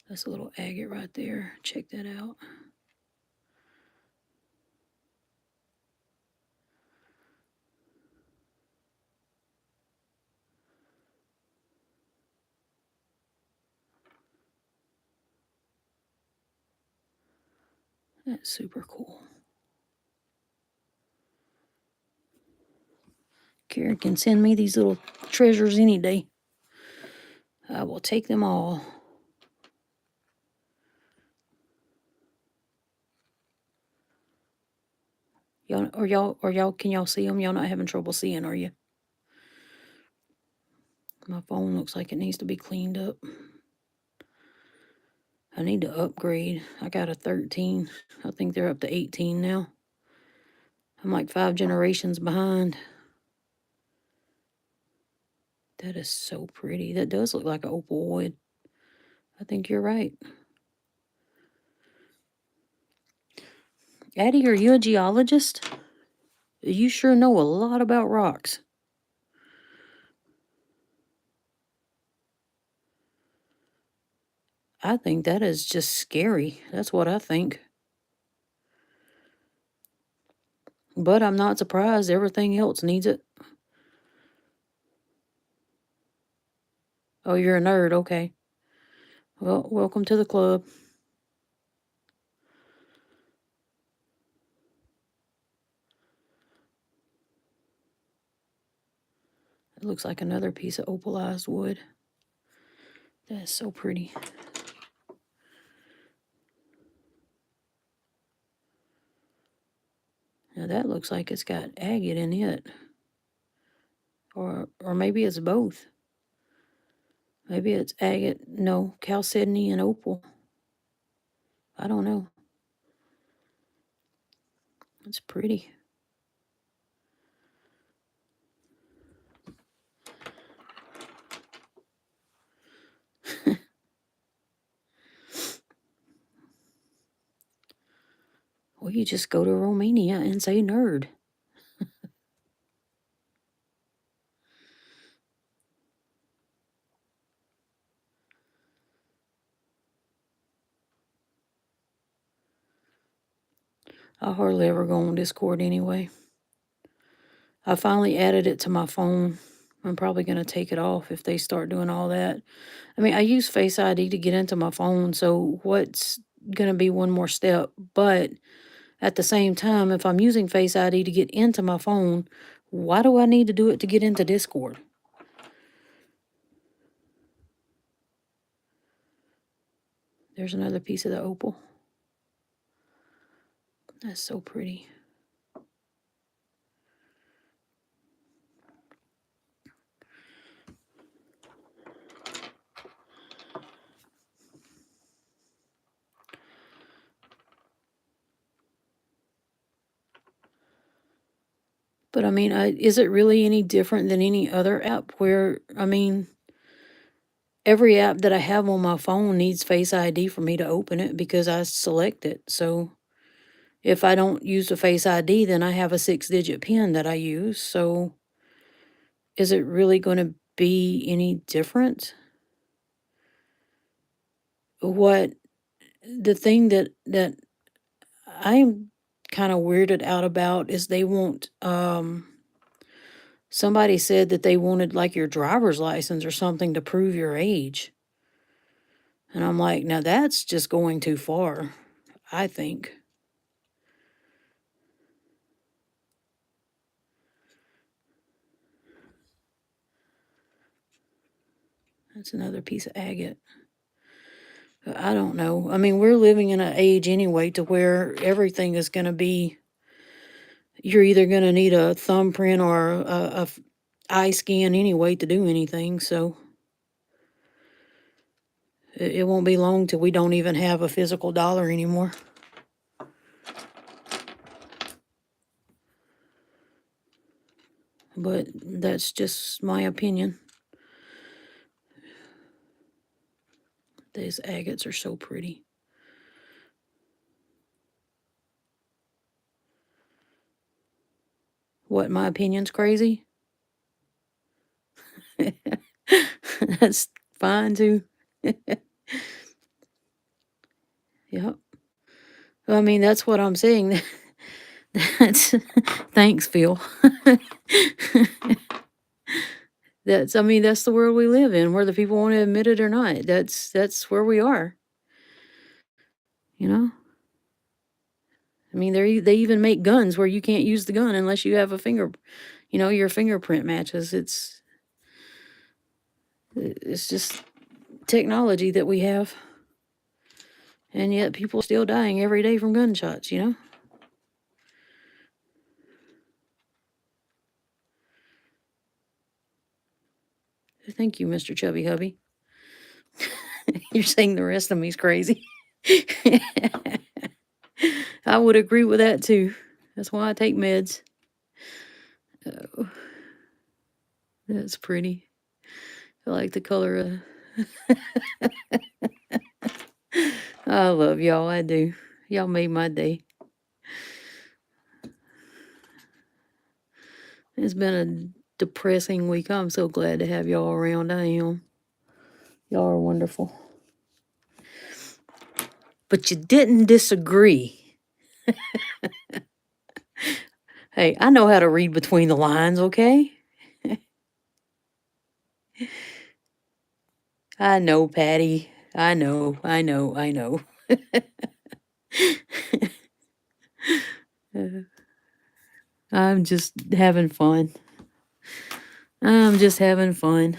That's a little agate right there. Check that out. That's super cool. Karen can send me these little treasures any day. I will take them all. Y'all, can y'all see them? Y'all not having trouble seeing, are you? My phone looks like it needs to be cleaned up. I need to upgrade. I got a 13. I think they're up to 18 now. I'm like 5 generations behind. That is so pretty. That does look like an opal wood. I think you're right. Addie, are you a geologist? You sure know a lot about rocks. I think that is just scary. That's what I think. But I'm not surprised. Everything else needs it. Oh, you're a nerd. Okay. Well, welcome to the club. It looks like another piece of opalized wood. That is so pretty. Now that looks like it's got agate in it. Or maybe it's both. Maybe it's agate, no, chalcedony and opal. I don't know. It's pretty. Well, you just go to Romania and say nerd. I hardly ever go on Discord anyway. I finally added it to my phone. I'm probably going to take it off if they start doing all that. I mean, I use Face ID to get into my phone, so what's going to be one more step? But at the same time, if I'm using Face ID to get into my phone, why do I need to do it to get into Discord? There's another piece of the opal. That's so pretty. But I mean, is it really any different than any other app where, I mean, every app that I have on my phone needs Face ID for me to open it because I select it. So if I don't use the Face ID, then I have a 6-digit PIN that I use. So is it really going to be any different? What the thing that I'm kind of weirded out about is they won't somebody said that they wanted like your driver's license or something to prove your age. And I'm like, now that's just going too far, I think. That's another piece of agate. I don't know. I mean, we're living in an age anyway to where everything is going to be, you're either going to need a thumbprint or eye scan anyway to do anything. So it won't be long till we don't even have a physical dollar anymore. But that's just my opinion. These agates are so pretty. What, my opinion's crazy? That's fine too. Yep. I mean, that's what I'm saying. That's thanks, Phil. I mean, that's the world we live in, whether people want to admit it or not. That's where we are. You know? I mean, they even make guns where you can't use the gun unless you have a your fingerprint matches. It's just technology that we have. And yet people are still dying every day from gunshots, you know? Thank you, Mr. Chubby Hubby. You're saying the rest of me's crazy. I would agree with that too. That's why I take meds. Oh, that's pretty. I like the color of. I love y'all. I do. Y'all made my day. It's been a depressing week. I'm so glad to have y'all around. I am. Y'all are wonderful. But you didn't disagree. Hey, I know how to read between the lines, okay? I know, Patty. I know. I'm just having fun. I'm just having fun.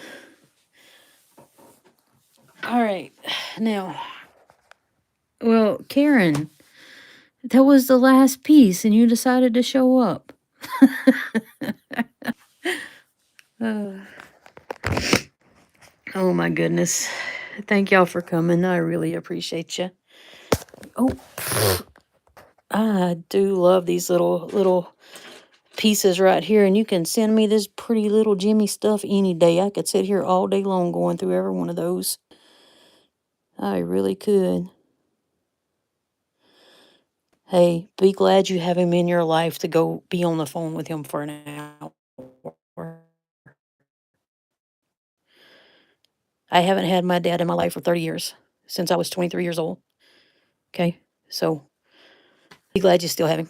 All right. Now, well, Karen, that was the last piece, and you decided to show up. Oh, my goodness. Thank y'all for coming. I really appreciate you. Oh, I do love these little pieces right here, and you can send me this pretty little Jimmy stuff any day. I could sit here all day long going through every one of those. I really could. Hey, be glad you have him in your life to go be on the phone with him for an hour. I haven't had my dad in my life for 30 years, since I was 23 years old. Okay, so Be glad you're still having.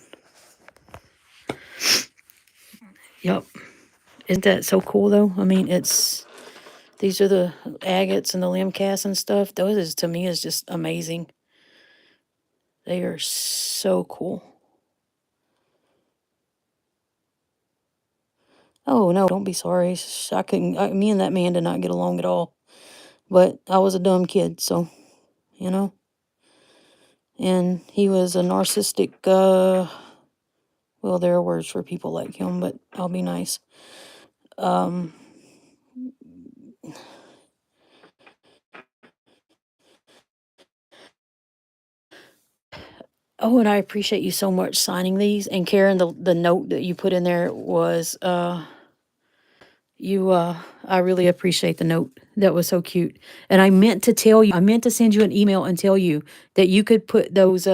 Yep. Isn't that so cool though? I mean, these are the agates and the limb casts and stuff. Those is, to me, is just amazing. They are so cool. Oh no, don't be sorry. Me and that man did not get along at all. But I was a dumb kid, so, you know. And he was a narcissistic, well, there are words for people like him, but I'll be nice. Um, oh, and I appreciate you so much signing these. And Karen, the note that you put in there was, I really appreciate the note. That was so cute. And I meant to send you an email and tell you that you could put those,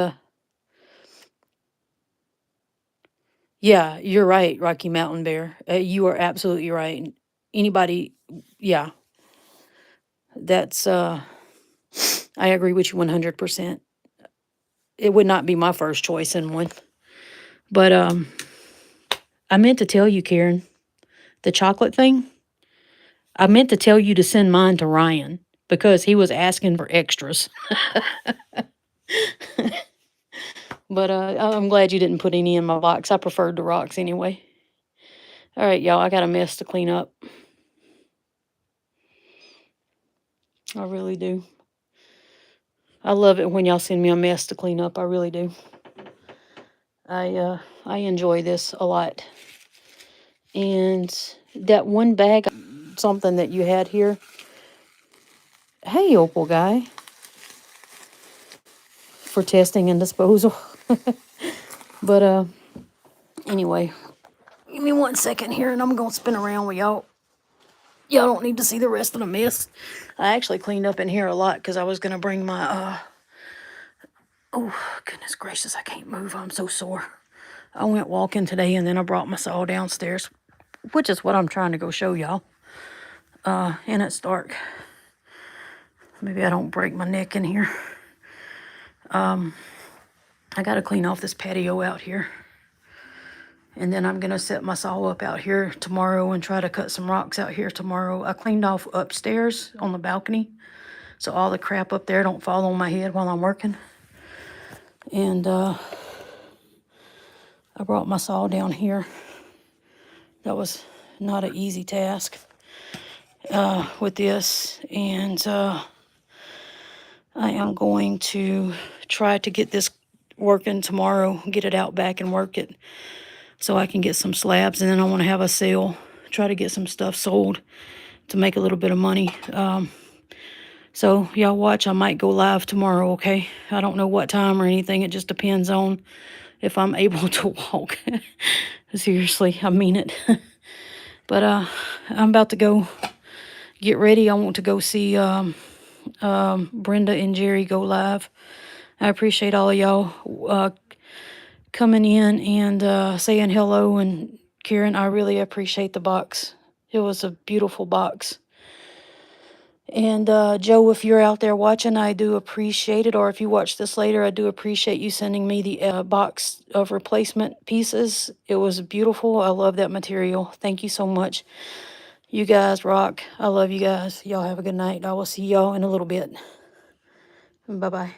yeah, you're right, Rocky Mountain Bear. You are absolutely right. Anybody, yeah, that's, I agree with you 100%. It would not be my first choice in one. But, I meant to tell you, Karen, the chocolate thing. I meant to tell you to send mine to Ryan because he was asking for extras. But I'm glad you didn't put any in my box. I preferred the rocks anyway. All right, y'all, I got a mess to clean up. I really do. I love it when y'all send me a mess to clean up. I really do. I enjoy this a lot. And that one bag, something that you had here. Hey, opal guy. For testing and disposal. But anyway, give me 1 second here and I'm gonna spin around with y'all. Y'all don't need to see the rest of the mess. I actually cleaned up in here a lot because I was gonna bring my oh goodness gracious, I can't move. I'm so sore. I went walking today and then I brought my saw downstairs, which is what I'm trying to go show y'all. And it's dark. Maybe I don't break my neck in here. I gotta clean off this patio out here. And then I'm gonna set my saw up out here tomorrow and try to cut some rocks out here tomorrow. I cleaned off upstairs on the balcony, so all the crap up there don't fall on my head while I'm working. And I brought my saw down here. That was not an easy task with this. And I am going to try to get this working tomorrow, get it out back and work it so I can get some slabs. And then I want to have a sale, try to get some stuff sold to make a little bit of money. So y'all watch, I might go live tomorrow, okay? I don't know what time or anything. It just depends on if I'm able to walk. Seriously, I mean it. But I'm about to go get ready. I want to go see Brenda and Jerry go live. I appreciate all of y'all coming in and saying hello. And Karen, I really appreciate the box. It was a beautiful box. And Joe, if you're out there watching, I do appreciate it. Or if you watch this later, I do appreciate you sending me the box of replacement pieces. It was beautiful. I love that material. Thank you so much. You guys rock. I love you guys. Y'all have a good night. I will see y'all in a little bit. Bye-bye.